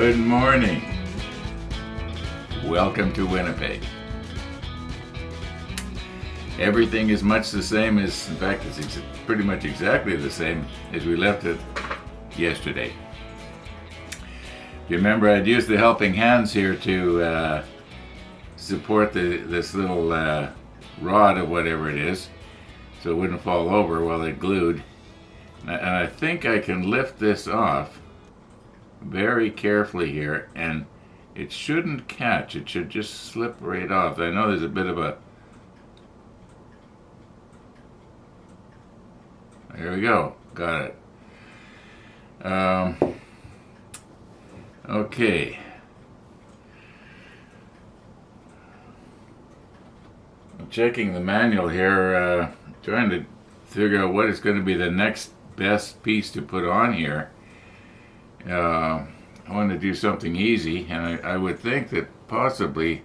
Good morning. Welcome to Winnipeg. Everything is much the same as, in fact, it's pretty much exactly the same as we left it yesterday. If you remember, I'd used the helping hands here to support this little rod of whatever it is, so it wouldn't fall over while it glued. And I think I can lift this off very carefully here, and it shouldn't catch. It should just slip right off. I know there's a bit of a... There we go. Got it. Okay. I'm checking the manual here, trying to figure out what is going to be the next best piece to put on here. I want to do something easy, and I would think that possibly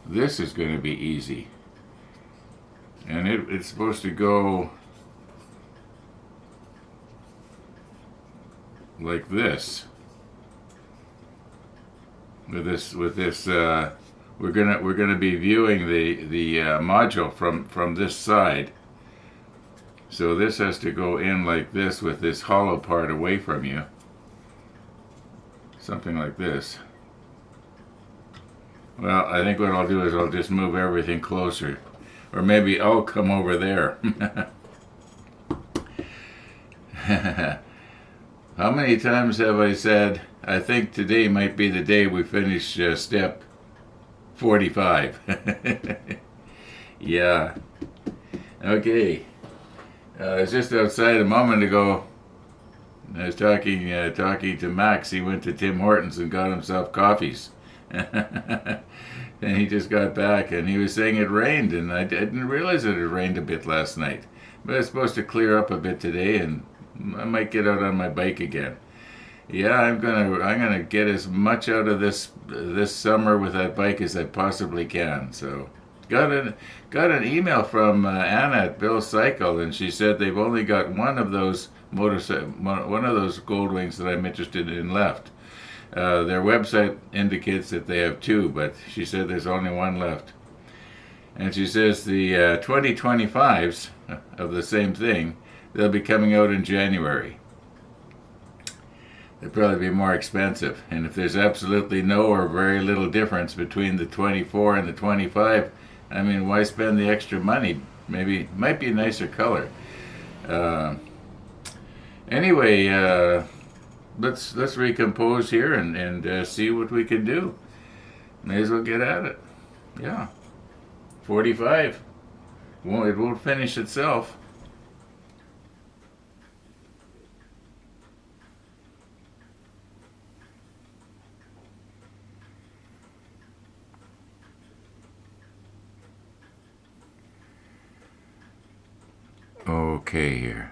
this is going to be easy. And it's supposed to go like this. With this, we're gonna be viewing the module from this side. So this has to go in like this with this hollow part away from you. Something like this. Well, I think what I'll do is I'll just move everything closer. Or maybe I'll come over there. How many times have I said, I think today might be the day we finish step 45. Yeah. Okay. I was just outside a moment ago. I was talking to Max. He went to Tim Hortons and got himself coffees. And he just got back, and he was saying it rained, and I didn't realize that it rained a bit last night. But it's supposed to clear up a bit today, and I might get out on my bike again. Yeah, I'm gonna get as much out of this summer with that bike as I possibly can. So, got an email from Anna at Bill's Cycle, and she said they've only got one of those Goldwings that I'm interested in left. Their website indicates that they have two, but she said there's only one left. And she says the 2025s of the same thing, they'll be coming out in January. They'll probably be more expensive. And if there's absolutely no or very little difference between the 24 and the 25, I mean, why spend the extra money? Maybe it might be a nicer color. Anyway, let's recompose here and see what we can do. May as well get at it. Yeah. 45. Well, it won't finish itself. Okay here.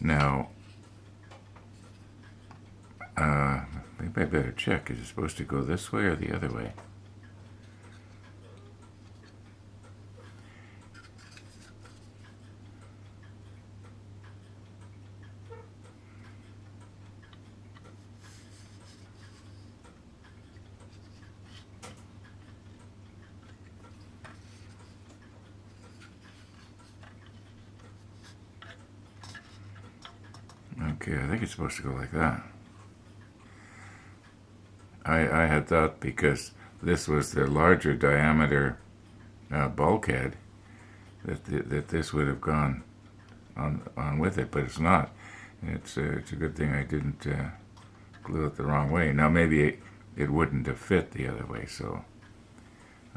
Now, maybe I better check. Is it supposed to go this way or the other way? Okay, I think it's supposed to go like that. I had thought because this was the larger diameter bulkhead that this would have gone on with it, but it's not. It's a good thing I didn't glue it the wrong way. Now maybe it wouldn't have fit the other way. So,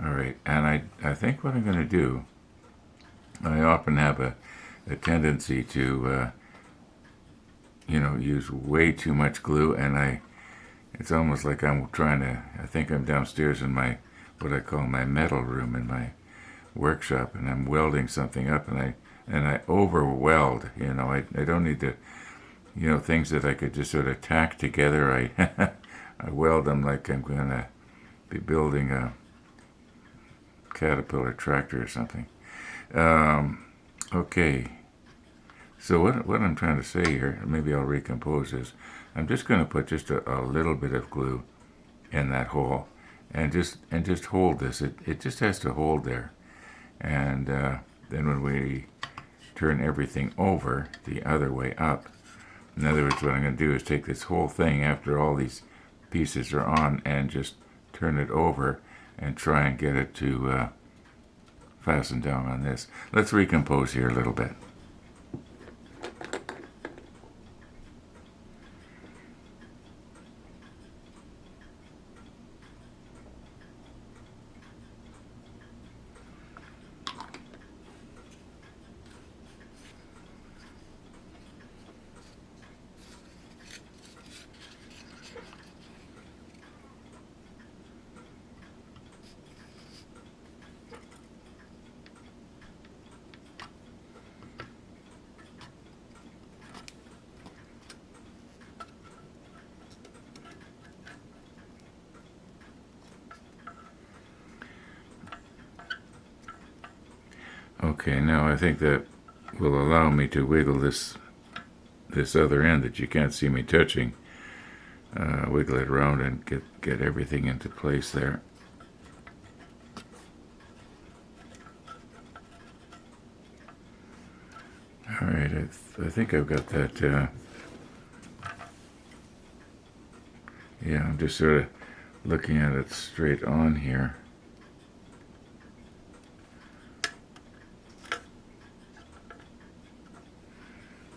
all right, and I think what I'm going to do, I often have a tendency to use way too much glue, and it's almost like I think I'm downstairs in what I call my metal room in my workshop, and I'm welding something up, and I over weld. I don't need to, things that I could just sort of tack together. I weld them like I'm going to be building a Caterpillar tractor or something. Okay. So what I'm trying to say here, maybe I'll recompose this. I'm just going to put just a little bit of glue in that hole, and just hold this. It just has to hold there, and then when we turn everything over the other way up, in other words, what I'm going to do is take this whole thing after all these pieces are on and just turn it over and try and get it to fasten down on this. Let's recompose here a little bit. Okay, now I think that will allow me to wiggle this other end that you can't see me touching. Wiggle it around and get everything into place there. All right, I think I've got that. Yeah, I'm just sort of looking at it straight on here.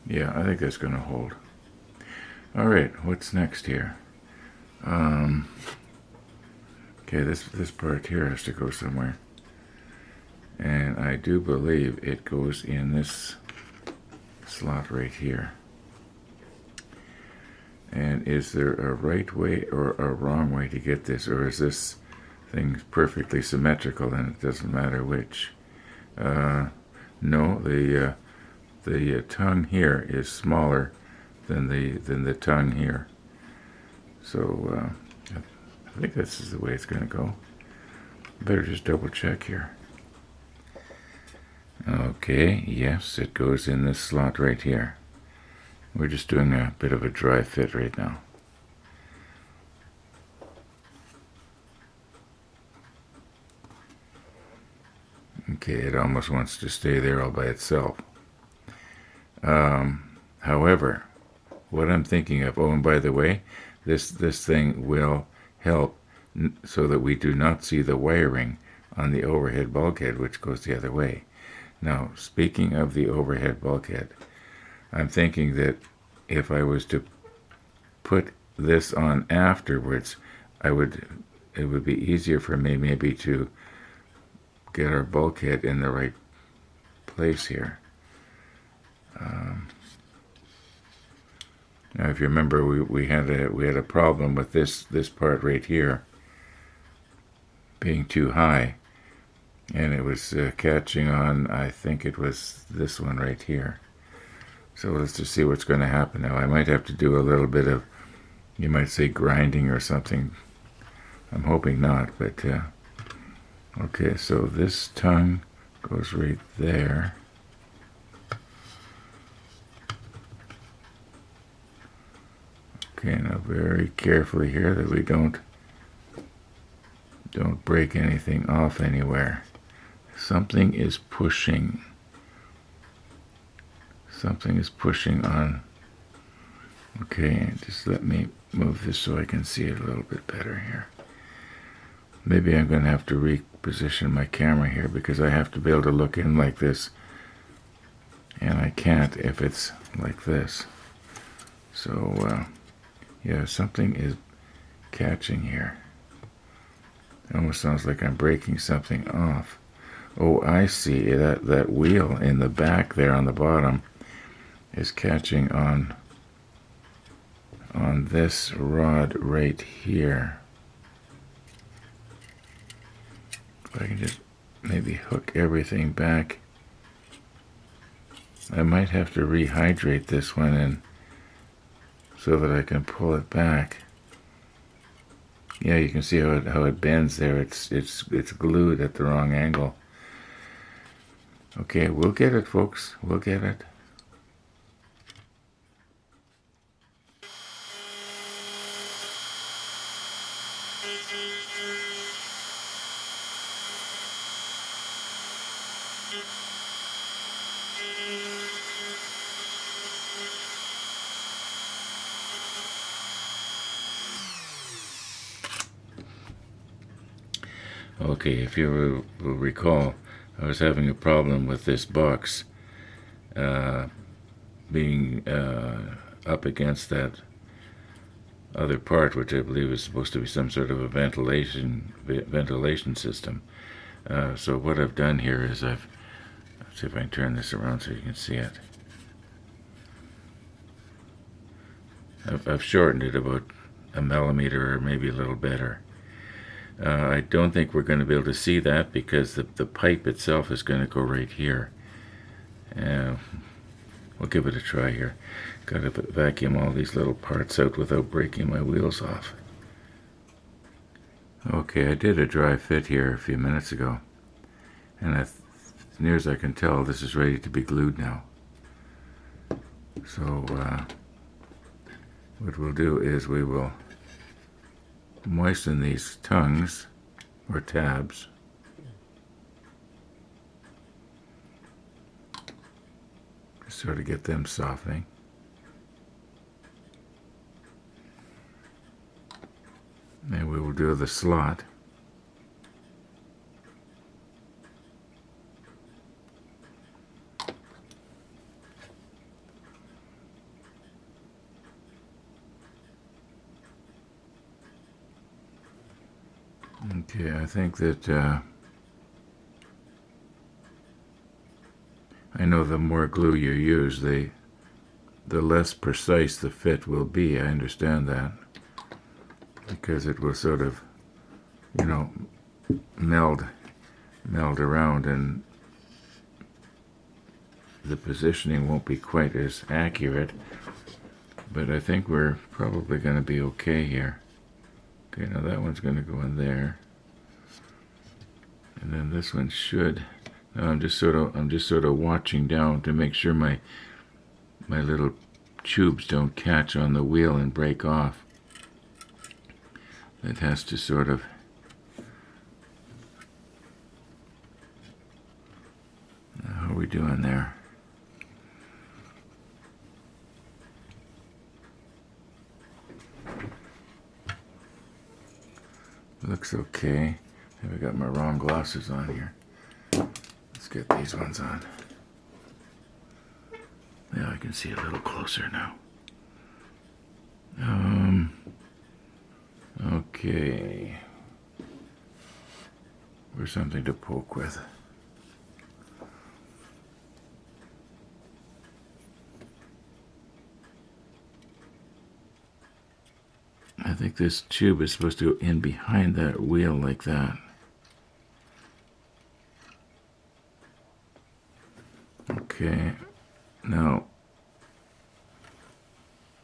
Yeah, I think that's going to hold. All right, what's next here? Okay, this part here has to go somewhere. And I do believe it goes in this slot right here. And is there a right way or a wrong way to get this? Or is this thing perfectly symmetrical and it doesn't matter which? No, the tongue here is smaller than the tongue here. So I think this is the way it's going to go. Better just double check here. Okay, yes, it goes in this slot right here. We're just doing a bit of a dry fit right now. Okay, it almost wants to stay there all by itself. However, what I'm thinking of, oh, and by the way, this thing will help so that we do not see the wiring on the overhead bulkhead, which goes the other way. Now, speaking of the overhead bulkhead, I'm thinking that if I was to put this on afterwards, it would be easier for me maybe to get our bulkhead in the right place here. Now, if you remember, we had a problem with this part right here being too high, and it was catching on. I think it was this one right here. So let's just see what's going to happen now. I might have to do a little bit of, you might say, grinding or something. I'm hoping not, but okay. So this tongue goes right there. Okay, now very carefully here that we don't break anything off anywhere. Something is pushing. Something is pushing on. Okay, just let me move this so I can see it a little bit better here. Maybe I'm going to have to reposition my camera here because I have to be able to look in like this. And I can't if it's like this. So, yeah, something is catching here. It almost sounds like I'm breaking something off. Oh, I see. That wheel in the back there on the bottom is catching on this rod right here. If I can just maybe hook everything back. I might have to rehydrate this one and so that I can pull it back. Yeah, you can see how it bends there. It's glued at the wrong angle. Okay, we'll get it, folks. We'll get it. Okay, if you will recall, I was having a problem with this box being up against that other part, which I believe is supposed to be some sort of a ventilation system. So what I've done here is let's see if I can turn this around so you can see it. I've shortened it about a millimeter or maybe a little better. I don't think we're going to be able to see that because the pipe itself is going to go right here. We'll give it a try here. Got to vacuum all these little parts out without breaking my wheels off. Okay, I did a dry fit here a few minutes ago, and as near as I can tell, this is ready to be glued now. So what we'll do is we will moisten these tongues or tabs. Just sort of get them softening. And we will do the slot. Okay, I think that I know the more glue you use, the less precise the fit will be. I understand that, because it will sort of, meld around, and the positioning won't be quite as accurate. But I think we're probably going to be okay here. Okay, now that one's going to go in there, and then this one should. Now I'm just sort of watching down to make sure my little tubes don't catch on the wheel and break off. It has to sort of. How are we doing there? Looks okay. Maybe I got my wrong glasses on here. Let's get these ones on. Yeah, I can see a little closer now. Okay. There's something to poke with. I think this tube is supposed to go in behind that wheel like that. Okay, now,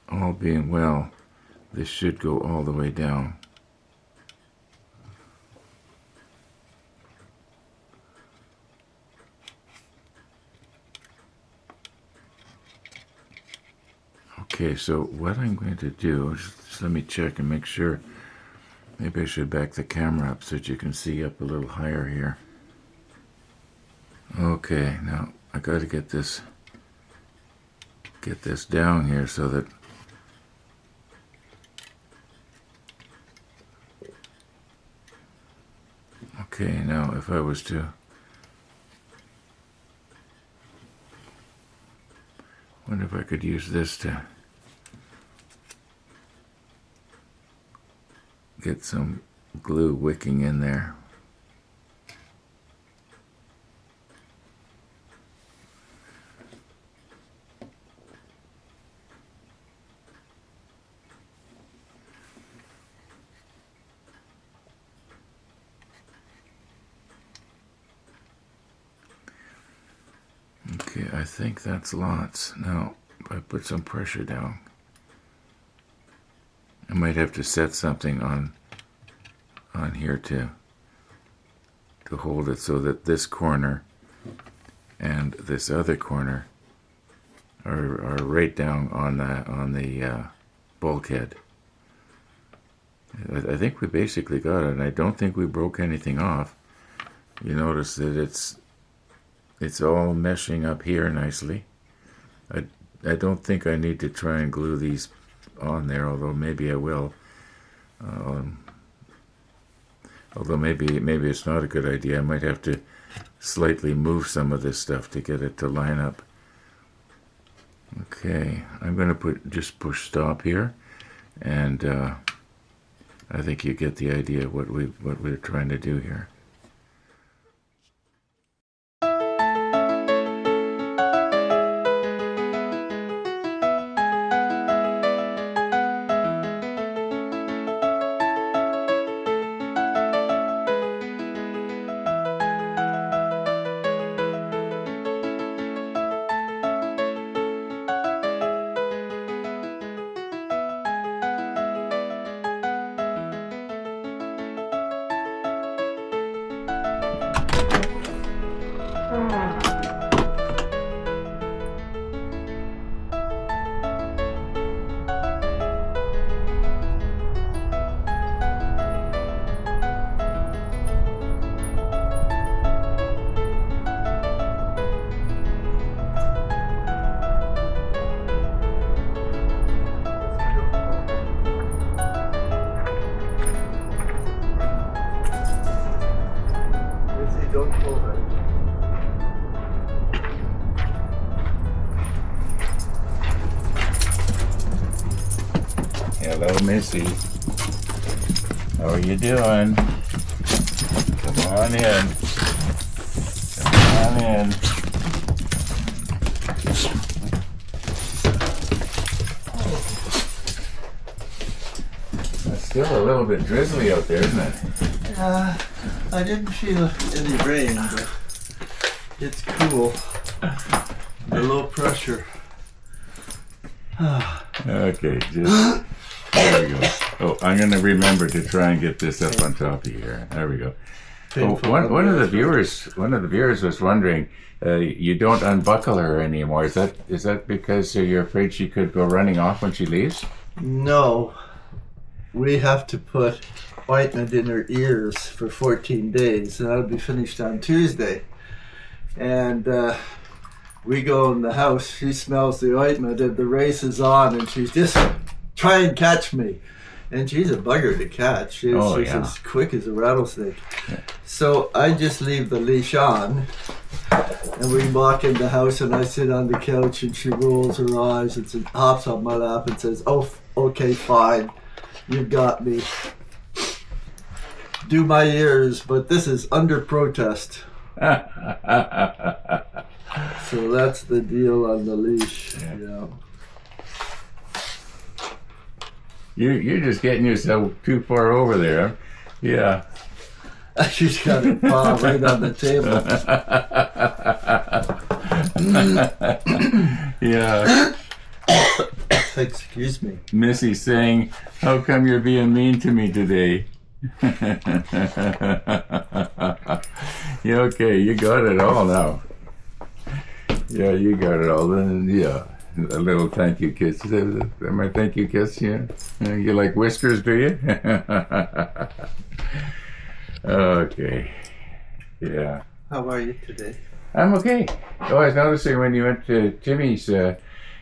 all being well, this should go all the way down. Okay, so what I'm going to do is just let me check and make sure. Maybe I should back the camera up so that you can see up a little higher here. Okay, now I got to get this down here so that okay, now if I was to wonder if I could use this to get some glue wicking in there. Okay, I think that's lots. Now, if I put some pressure down, I might have to set something on here to hold it so that this corner and this other corner are right down on the bulkhead. I think we basically got it. I don't think we broke anything off. You notice that it's all meshing up here nicely. I don't think I need to try and glue these on there, although maybe I will. Although maybe it's not a good idea. I might have to slightly move some of this stuff to get it to line up. Okay, I'm going to just push stop here, and I think you get the idea of what we're trying to do here. Hello, Missy. How are you doing? Come on in. Come on in. It's still a little bit drizzly out there, isn't it? I didn't feel any rain, but it's cool. The low pressure. Okay, just there we go. Oh, I'm going to remember to try and get this up on top of here. There we go. Oh, one of the viewers was wondering, you don't unbuckle her anymore. Is that because you're afraid she could go running off when she leaves? No, we have to put ointment in her ears for 14 days, and that'll be finished on Tuesday. And we go in the house, she smells the ointment, and the race is on, and she's just try and catch me. And she's a bugger to catch. She's as quick as a rattlesnake. Yeah. So I just leave the leash on, and we walk in the house, and I sit on the couch, and she rolls her eyes and hops on my lap and says, "Oh, okay, fine. You've got me. Do my ears, but this is under protest." So that's the deal on the leash. Yeah. You're just getting yourself too far over there. Yeah. She's got her paw right on the table. Yeah. Excuse me. Missy's saying, "How come you're being mean to me today?" Yeah, okay, you got it all now. Yeah, you got it all. Then, yeah. A little thank you kiss. My thank you kiss, yeah? You like whiskers, do you? Okay. Yeah. How are you today? I'm okay. Oh, I was noticing when you went to Timmy's,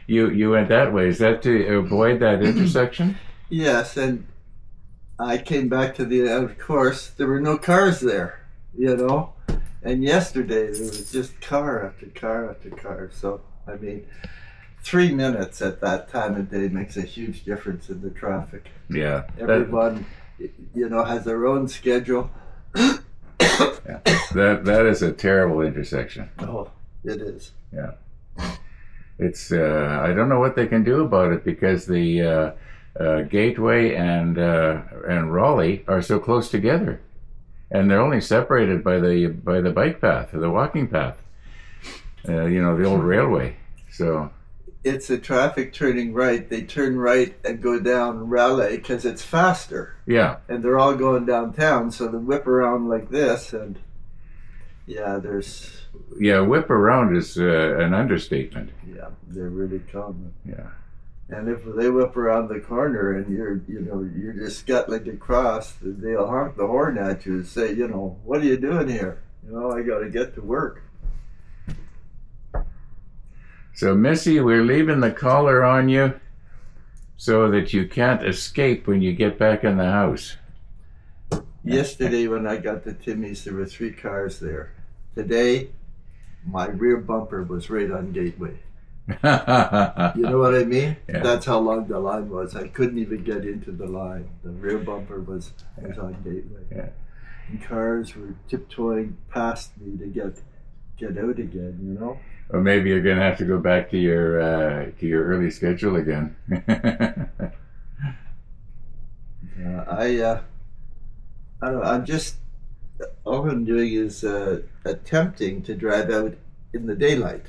you went that way. Is that to avoid that intersection? Yes, and I came back to the, of course, there were no cars there, you know? And yesterday there was just car after car after car. So, I mean, 3 minutes at that time of day makes a huge difference in the traffic. Yeah. Everyone, you know, has their own schedule. Yeah. That is a terrible intersection. Oh, it is. Yeah. It's I don't know what they can do about it because the Gateway and Raleigh are so close together, and they're only separated by the bike path or the walking path. You know, the old railway. So it's a traffic turning right. They turn right and go down Raleigh because it's faster. Yeah. And they're all going downtown, so they whip around like this, and yeah, there's... Yeah, whip around is an understatement. Yeah, they're really common. Yeah. And if they whip around the corner and you're just scuttling across, they'll honk the horn at you and say, what are you doing here? I got to get to work. So, Missy, we're leaving the collar on you so that you can't escape when you get back in the house. Yesterday when I got to Timmy's, there were 3 cars there. Today, my rear bumper was right on Gateway. You know what I mean? Yeah. That's how long the line was. I couldn't even get into the line. The rear bumper was on Gateway. Yeah. And cars were tiptoeing past me to get out again, Or maybe you're going to have to go back to your early schedule again. I don't know. All I'm doing is attempting to drive out in the daylight.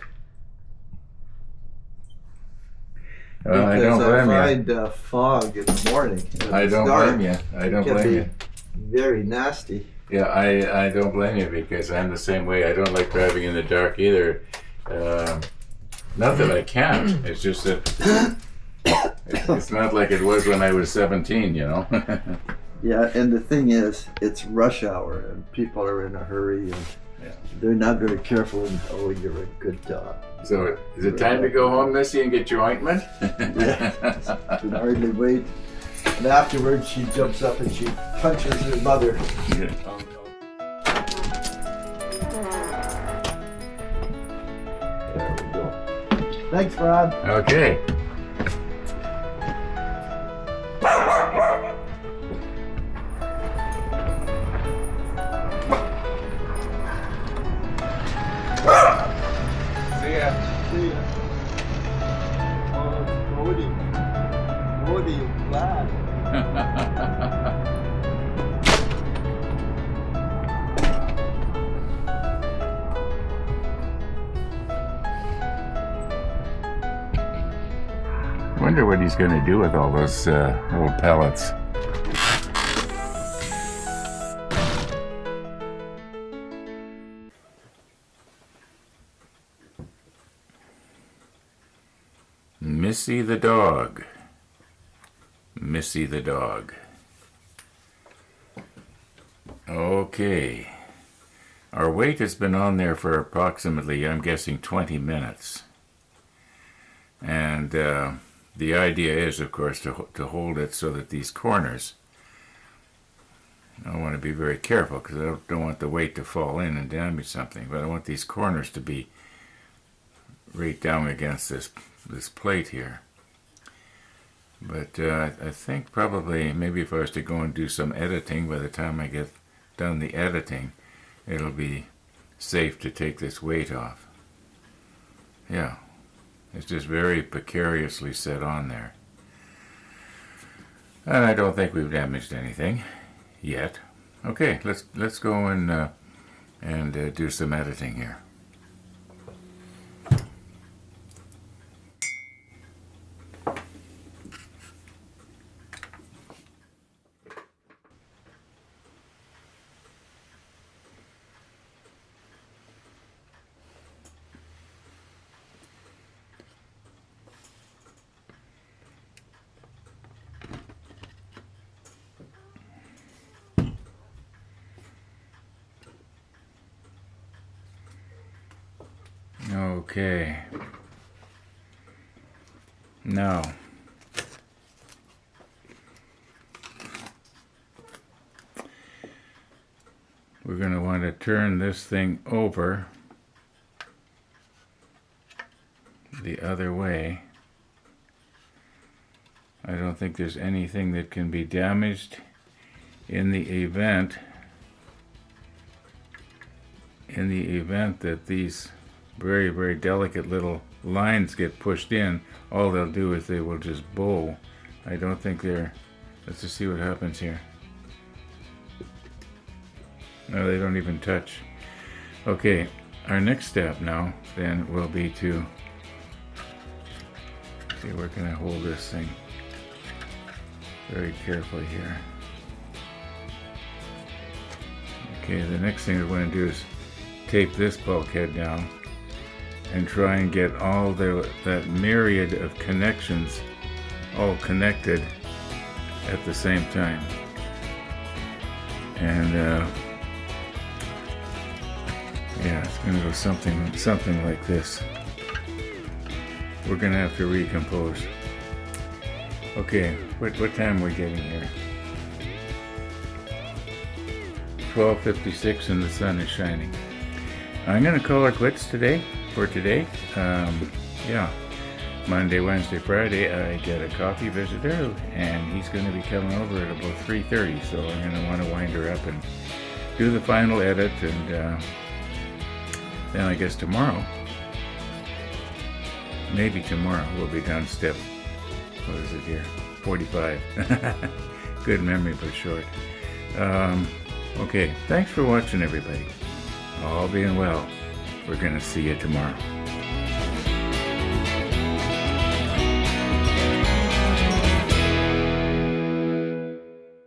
I don't blame I find fog in the morning. I don't blame you. I don't blame you. Very nasty. Yeah, I don't blame you because I'm the same way. I don't like driving in the dark either. Not that I can't. It's just that it's not like it was when I was 17, Yeah, and the thing is, it's rush hour and people are in a hurry and they're not very careful and you're a good dog. So is it time to go home, Missy, and get your ointment? Yeah, I can hardly wait. And afterwards she jumps up and she punches her mother. Yeah. There we go. Thanks, Rob. Okay. See ya. See ya. Oh, Bodie is glad. Wonder what he's going to do with all those old pellets. Missy the dog. Missy the dog. Okay. Our weight has been on there for approximately, I'm guessing, 20 minutes. And the idea is, of course, to hold it so that these corners, I want to be very careful because I don't want the weight to fall in and damage something, but I want these corners to be right down against this plate here. But I think probably maybe if I was to go and do some editing, by the time I get done the editing, it'll be safe to take this weight off. Yeah, it's just very precariously set on there. And I don't think we've damaged anything yet. Okay, let's go and do some editing here. Okay. Now, we're going to want to turn this thing over the other way. I don't think there's anything that can be damaged in the event that these very, very delicate little lines get pushed in. All they'll do is they will just bow. I don't think they're... Let's just see what happens here. No, they don't even touch. Okay, our next step now then will be to... See, where can I hold this thing? Very carefully here. Okay, the next thing we're going to do is tape this bulkhead down and try and get all that myriad of connections all connected at the same time. And yeah, it's gonna go something like this. We're gonna have to recompose. Okay, what time are we getting here? 12:56 and the sun is shining. I'm gonna call her quits today. Yeah, Monday, Wednesday, Friday I get a coffee visitor, and he's gonna be coming over at about 3:30. So I'm gonna want to wind her up and do the final edit, and then I guess maybe tomorrow we'll be done step. What is it here? 45. Good memory, but short. Okay, thanks for watching, everybody. All being well, we're gonna see you tomorrow.